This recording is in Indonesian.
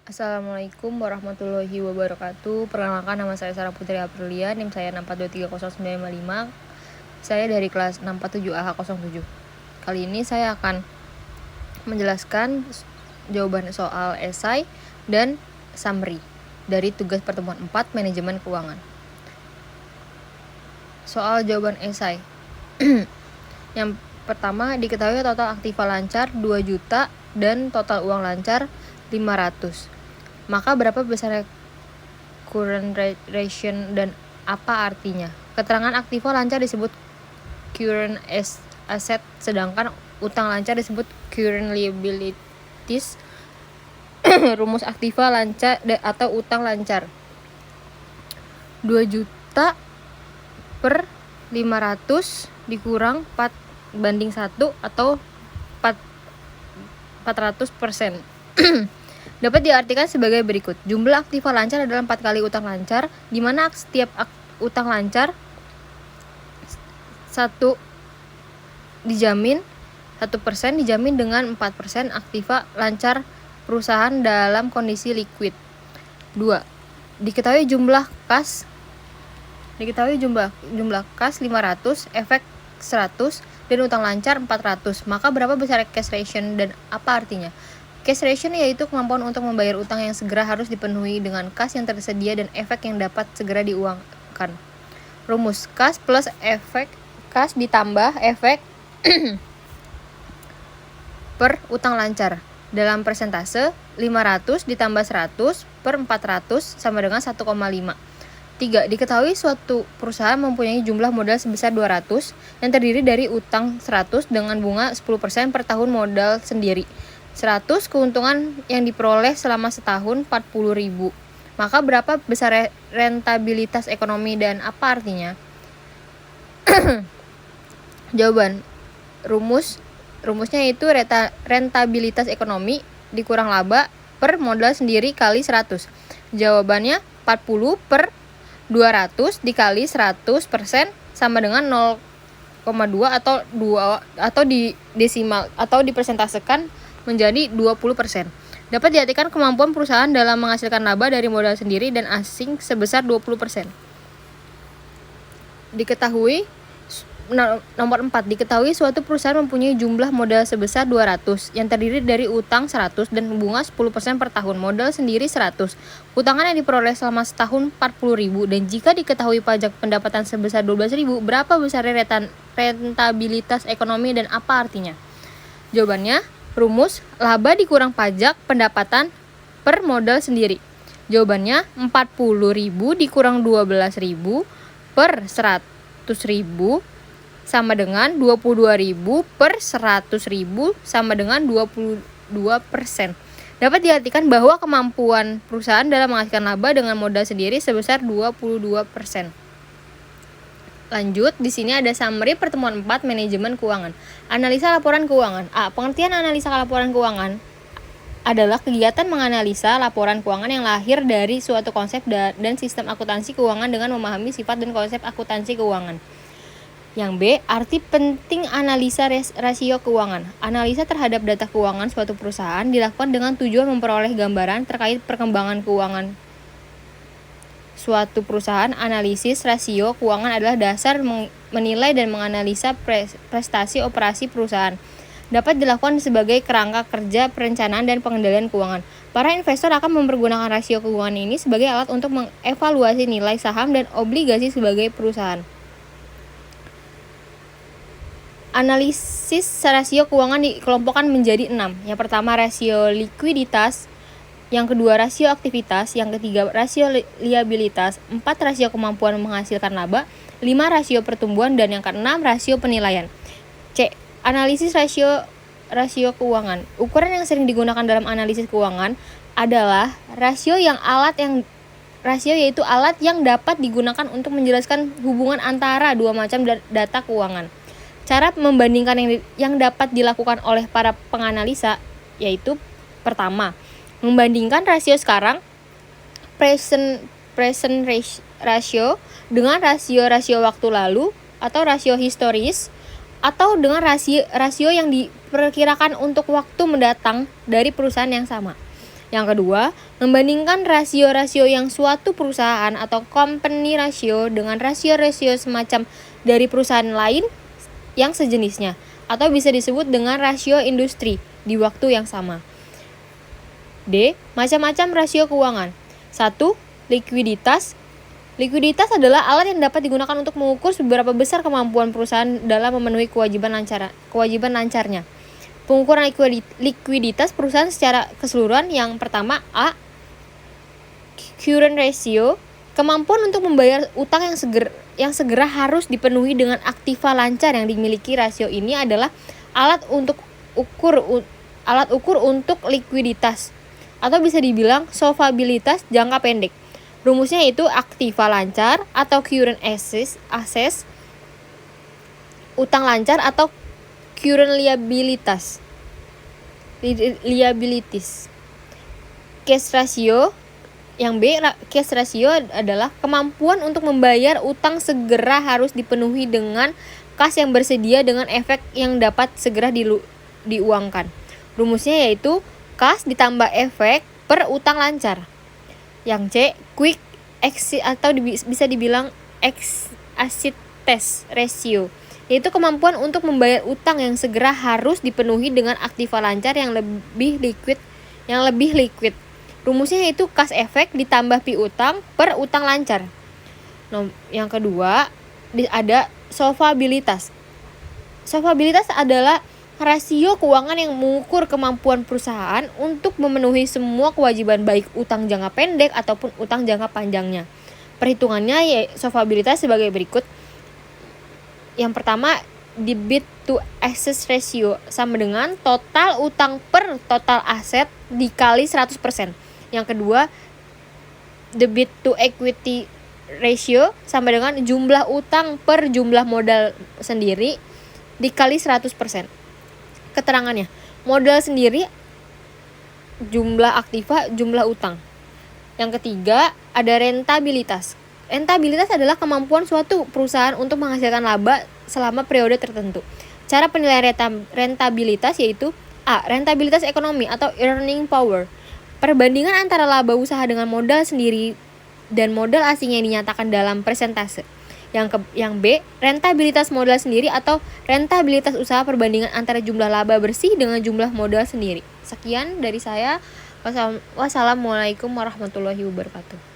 Assalamualaikum warahmatullahi wabarakatuh. Perkenalkan, nama saya Sarah Putri Aprilia, NIM saya 6423095. Saya dari kelas 647AH07. Kali ini saya akan menjelaskan jawaban soal esai dan summary dari tugas pertemuan 4 manajemen keuangan. Soal jawaban esai. Yang pertama, diketahui total aktiva lancar 2 juta dan total uang lancar 500. Maka berapa besar current ration dan apa artinya? Keterangan aktiva lancar disebut current asset, sedangkan utang lancar disebut current liabilities. Rumus aktiva lancar atau utang lancar 2 juta per 500 dikurang 4:1 atau 400%. Dapat diartikan sebagai berikut. Jumlah aktiva lancar adalah 4 kali utang lancar, di mana setiap utang lancar 1% dijamin dengan 4% aktiva lancar perusahaan dalam kondisi liquid. 2. Diketahui jumlah kas 500, efek 100 dan utang lancar 400. Maka berapa besar cash ration dan apa artinya? Cash ration yaitu kemampuan untuk membayar utang yang segera harus dipenuhi dengan kas yang tersedia dan efek yang dapat segera diuangkan. Rumus kas plus efek kas ditambah efek per utang lancar dalam persentase 500 ditambah 100 per 400 sama dengan 1,5. 3. Diketahui suatu perusahaan mempunyai jumlah modal sebesar 200 yang terdiri dari utang 100 dengan bunga 10% per tahun modal sendiri. 100 keuntungan yang diperoleh selama setahun 40.000. Maka berapa besar rentabilitas ekonomi dan apa artinya? Jawaban. Rumusnya itu rentabilitas ekonomi dikurang laba per modal sendiri kali 100. Jawabannya 40 per 200 dikali 100% sama dengan 0,2 atau di desimal atau dipersentasekan menjadi 20%. Dapat diartikan kemampuan perusahaan dalam menghasilkan laba dari modal sendiri dan asing sebesar 20%. Nomor 4. Diketahui suatu perusahaan mempunyai jumlah modal sebesar 200 yang terdiri dari utang 100 dan bunga 10% per tahun, modal sendiri 100. Utangan yang diperoleh selama setahun 40.000 dan jika diketahui pajak pendapatan sebesar 12.000, berapa besar rentabilitas ekonomi dan apa artinya? Jawabannya, rumus laba dikurang pajak pendapatan per modal sendiri. Jawabannya 40.000 dikurang 12.000 per 100.000 sama dengan 22.000 per 100.000 sama dengan 22%. Dapat diartikan bahwa kemampuan perusahaan dalam menghasilkan laba dengan modal sendiri sebesar 22%. Lanjut, di sini ada summary pertemuan 4 manajemen keuangan. Analisa laporan keuangan. A. Pengertian analisa laporan keuangan adalah kegiatan menganalisa laporan keuangan yang lahir dari suatu konsep dan sistem akuntansi keuangan dengan memahami sifat dan konsep akuntansi keuangan. Yang B. Arti penting analisa rasio keuangan. Analisa terhadap data keuangan suatu perusahaan dilakukan dengan tujuan memperoleh gambaran terkait perkembangan keuangan suatu perusahaan. Analisis rasio keuangan adalah dasar menilai dan menganalisa prestasi operasi perusahaan. Dapat dilakukan sebagai kerangka kerja perencanaan dan pengendalian keuangan. Para investor akan mempergunakan rasio keuangan ini sebagai alat untuk mengevaluasi nilai saham dan obligasi sebagai perusahaan. Analisis rasio keuangan dikelompokkan menjadi 6. Yang pertama, rasio likuiditas. Yang kedua, rasio aktivitas. Yang ketiga, rasio liabilitas. 4, rasio kemampuan menghasilkan laba. 5, rasio pertumbuhan. Dan yang keenam, rasio penilaian. C. Analisis rasio keuangan. Ukuran yang sering digunakan dalam analisis keuangan adalah rasio yaitu alat yang dapat digunakan untuk menjelaskan hubungan antara dua macam data keuangan. Cara membandingkan yang dapat dilakukan oleh para penganalisa yaitu pertama, membandingkan rasio sekarang present ratio dengan rasio waktu lalu atau rasio historis atau dengan rasio yang diperkirakan untuk waktu mendatang dari perusahaan yang sama. Yang kedua, membandingkan rasio-rasio yang suatu perusahaan atau company ratio dengan rasio-rasio semacam dari perusahaan lain yang sejenisnya, atau bisa disebut dengan rasio industri di waktu yang sama. D. Macam-macam rasio keuangan. 1. Likuiditas. Likuiditas adalah alat yang dapat digunakan untuk mengukur seberapa besar kemampuan perusahaan dalam memenuhi kewajiban lancarnya. Pengukuran likuiditas perusahaan secara keseluruhan. Yang pertama, A. Current ratio. Kemampuan untuk membayar utang yang segera harus dipenuhi dengan aktiva lancar yang dimiliki. Rasio ini adalah alat ukur untuk likuiditas, atau bisa dibilang solvabilitas jangka pendek. Rumusnya itu aktiva lancar atau current assets, utang lancar atau current liabilities. Cash ratio. Yang B, cash ratio adalah kemampuan untuk membayar utang segera harus dipenuhi dengan kas yang bersedia dengan efek yang dapat segera diuangkan. Rumusnya yaitu kas ditambah efek per utang lancar. Yang C, quick exit atau bisa dibilang asset test ratio, yaitu kemampuan untuk membayar utang yang segera harus dipenuhi dengan aktiva lancar yang lebih liquid. Rumusnya yaitu kas efek ditambah piutang per utang lancar. Yang kedua, ada solvabilitas. Solvabilitas adalah rasio keuangan yang mengukur kemampuan perusahaan untuk memenuhi semua kewajiban baik utang jangka pendek ataupun utang jangka panjangnya. Perhitungannya solvabilitas sebagai berikut. Yang pertama, debit to assets ratio sama dengan total utang per total aset dikali 100%. Yang kedua, debit to equity ratio sama dengan jumlah utang per jumlah modal sendiri dikali 100%. Keterangannya, modal sendiri, jumlah aktiva, jumlah utang. Yang ketiga, ada rentabilitas. Rentabilitas adalah kemampuan suatu perusahaan untuk menghasilkan laba selama periode tertentu. Cara penilaian rentabilitas yaitu A. Rentabilitas ekonomi atau earning power. Perbandingan antara laba usaha dengan modal sendiri dan modal asing yang dinyatakan dalam persentase. Yang B, rentabilitas modal sendiri atau rentabilitas usaha, perbandingan antara jumlah laba bersih dengan jumlah modal sendiri. Sekian dari saya. Wassalamualaikum warahmatullahi wabarakatuh.